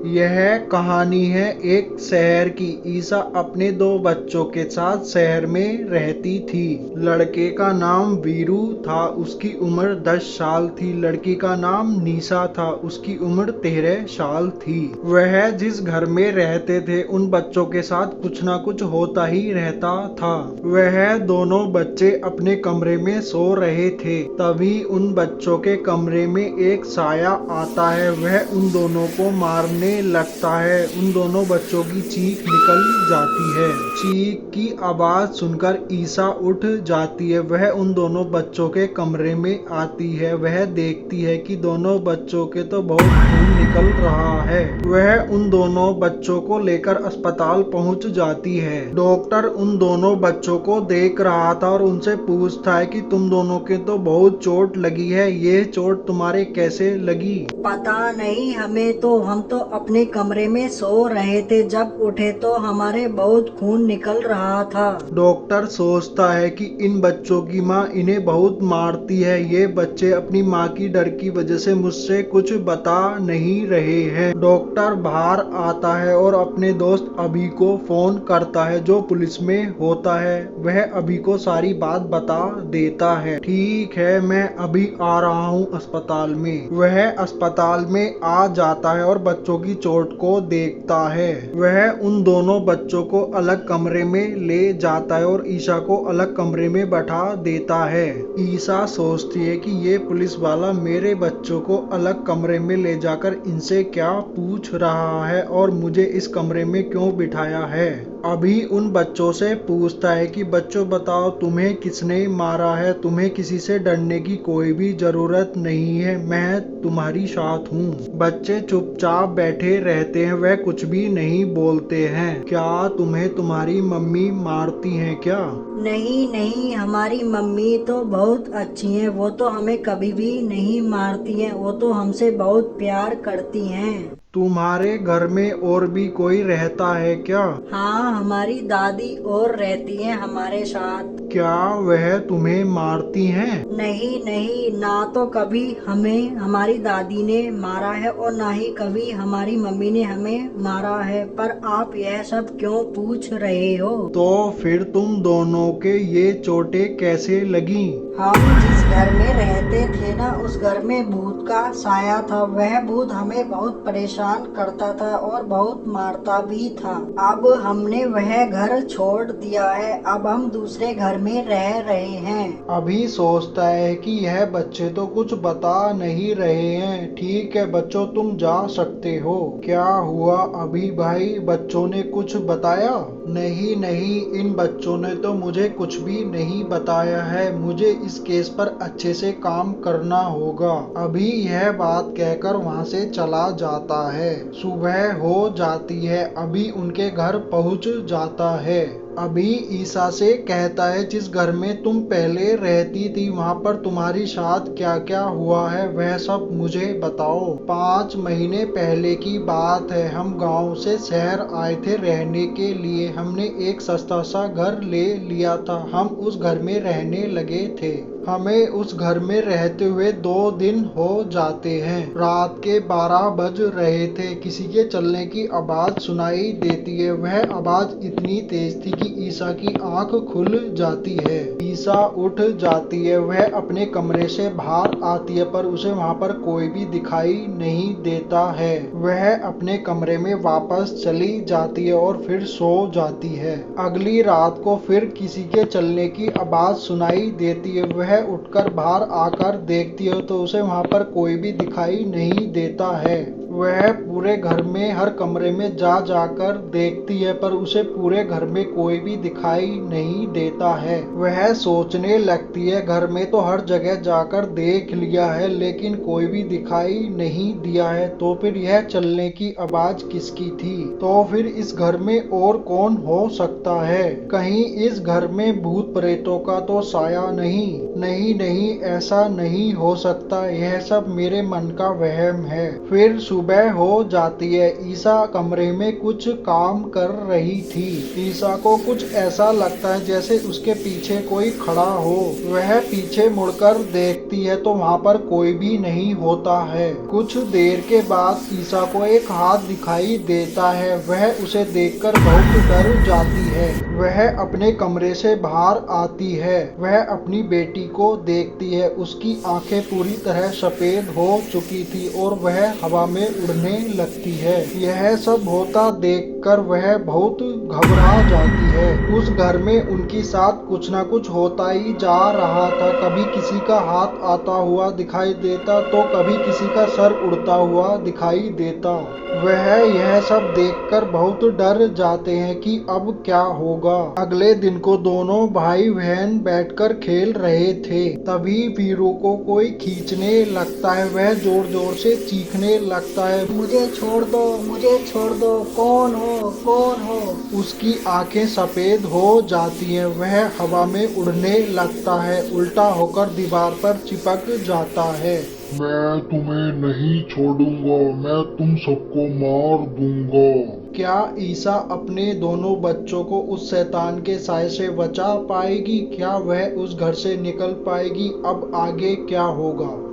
यह कहानी है एक शहर की। ईसा अपने दो बच्चों के साथ शहर में रहती थी। लड़के का नाम वीरू था, उसकी उम्र 10 साल थी। लड़की का नाम निशा था, उसकी उम्र 13 साल थी। वह जिस घर में रहते थे उन बच्चों के साथ कुछ ना कुछ होता ही रहता था। वह दोनों बच्चे अपने कमरे में सो रहे थे, तभी उन बच्चों के कमरे में एक साया आता है। वह उन दोनों को मारने लगता है। उन दोनों बच्चों की चीख निकल जाती है। चीख की आवाज सुनकर ईसा उठ जाती है। वह उन दोनों बच्चों के कमरे में आती है। वह देखती है कि दोनों बच्चों के तो बहुत खून निकल रहा है। वह उन दोनों बच्चों को लेकर अस्पताल पहुंच जाती है। डॉक्टर उन दोनों बच्चों को देख रहा था और उनसे पूछता है कि तुम दोनों के तो बहुत चोट लगी है, ये चोट तुम्हारे कैसे लगी? पता नहीं हमें तो, हम तो अपने कमरे में सो रहे थे, जब उठे तो हमारे बहुत खून निकल रहा था। डॉक्टर सोचता है कि इन बच्चों की माँ इन्हें बहुत मारती है। ये बच्चे अपनी माँ की डर की वजह से मुझसे कुछ बता नहीं रहे हैं। डॉक्टर बाहर आता है और अपने दोस्त अभी को फोन करता है, जो पुलिस में होता है। वह अभी को सारी बात बता देता है। ठीक है, मैं अभी आ रहा हूँ अस्पताल में। वह अस्पताल में आ जाता है और बच्चों की चोट को देखता है। वह उन दोनों बच्चों को अलग कमरे में ले जाता है और ईसा को अलग कमरे में बैठा देता है। ईसा सोचती है कि ये पुलिस वाला मेरे बच्चों को अलग कमरे में ले जाकर इनसे क्या पूछ रहा है और मुझे इस कमरे में क्यों बिठाया है। अभी उन बच्चों से पूछता है कि बच्चों बताओ, तुम्हें किसने मारा है? तुम्हें किसी से डरने की कोई भी जरूरत नहीं है, मैं तुम्हारी साथ हूँ। बच्चे चुपचाप बैठे रहते हैं, वह कुछ भी नहीं बोलते हैं। क्या तुम्हें तुम्हारी मम्मी मारती हैं क्या? नहीं नहीं, हमारी मम्मी तो बहुत अच्छी हैं, वो तो हमें कभी भी नहीं मारती हैं, वो तो हमसे बहुत प्यार करती हैं। तुम्हारे घर में और भी कोई रहता है क्या? हाँ, हमारी दादी और रहती हैं हमारे साथ। क्या वह तुम्हें मारती हैं? नहीं नहीं, ना तो कभी हमें हमारी दादी ने मारा है और ना ही कभी हमारी मम्मी ने हमें मारा है। पर आप यह सब क्यों पूछ रहे हो? तो फिर तुम दोनों के ये चोटें कैसे लगी? हम जिस घर में रहते थे ना, उस घर में भूत का साया था। वह भूत हमें बहुत परेशान करता था और बहुत मारता भी था। अब हमने वह घर छोड़ दिया है, अब हम दूसरे घर में रह रहे हैं। अभी सोचता है कि यह बच्चे तो कुछ बता नहीं रहे हैं। ठीक है बच्चों, तुम जा सकते हो। क्या हुआ अभी भाई, बच्चों ने कुछ बताया? नहीं नहीं, इन बच्चों ने तो मुझे कुछ भी नहीं बताया है। मुझे इस केस पर अच्छे से काम करना होगा। अभी यह बात कहकर वहां से चला जाता है। सुबह हो जाती है, अभी उनके घर पहुंच जाता है। अभी ईसा से कहता है, जिस घर में तुम पहले रहती थी वहां पर तुम्हारी साथ क्या क्या हुआ है वह सब मुझे बताओ। 5 महीने पहले की बात है, हम गांव से शहर आए थे रहने के लिए। हमने एक सस्ता सा घर ले लिया था। हम उस घर में रहने लगे थे। हमें उस घर में रहते हुए 2 दिन हो जाते हैं। रात के 12 बज रहे थे, किसी के चलने की आवाज सुनाई देती है। वह आवाज इतनी तेज थी कि ईसा की आंख खुल जाती है। ईसा उठ जाती है। वह अपने कमरे से बाहर आती है, पर उसे वहां पर कोई भी दिखाई नहीं देता है। वह अपने कमरे में वापस चली जाती है और फिर सो जाती है। अगली रात को फिर किसी के चलने की आवाज सुनाई देती है। वह उठकर बाहर आकर देखती है तो उसे वहां पर कोई भी दिखाई नहीं देता है। वह पूरे घर में हर कमरे में जा जाकर देखती है, पर उसे पूरे घर में कोई भी दिखाई नहीं देता है। वह सोचने लगती है, घर में तो हर जगह जाकर देख लिया है लेकिन कोई भी दिखाई नहीं दिया है, तो फिर यह चलने की आवाज किसकी थी? तो फिर इस घर में और कौन हो सकता है? कहीं इस घर में भूत भूत प्रेतों का तो साया नहीं। नहीं नहीं, ऐसा नहीं हो सकता, यह सब मेरे मन का वहम है। फिर सुबह हो जाती है। ईसा कमरे में कुछ काम कर रही थी। ईसा को कुछ ऐसा लगता है जैसे उसके पीछे कोई खड़ा हो। वह पीछे मुड़कर देखती है तो वहाँ पर कोई भी नहीं होता है। कुछ देर के बाद ईसा को एक हाथ दिखाई देता है। वह उसे देखकर बहुत डर जाती है। वह अपने कमरे से बाहर आती है। वह अपनी बेटी को देखती है। उसकी आंखें पूरी तरह सफेद हो चुकी थी और वह हवा में उड़ने लगती है। यह सब होता देखकर वह बहुत घबरा जाती है। उस घर में उनके साथ कुछ ना कुछ होता ही जा रहा था। कभी किसी का हाथ आता हुआ दिखाई देता तो कभी किसी का सर उड़ता हुआ दिखाई देता। वह यह सब देखकर बहुत डर जाते हैं कि अब क्या होगा। अगले दिन को दोनों भाई बहन बैठकर खेल रहे थे। तभी वीरू को कोई खींचने लगता है। वह जोर जोर से चीखने लगता है, मुझे छोड़ दो, मुझे छोड़ दो, कौन हो, कौन हो। उसकी आंखें सफेद हो जाती हैं। वह हवा में उड़ने लगता है, उल्टा होकर दीवार पर चिपक जाता है। मैं तुम्हें नहीं छोड़ूंगा, मैं तुम सबको मार दूंगा। क्या ईसा अपने दोनों बच्चों को उस शैतान के साए से बचा पाएगी? क्या वह उस घर से निकल पाएगी? अब आगे क्या होगा?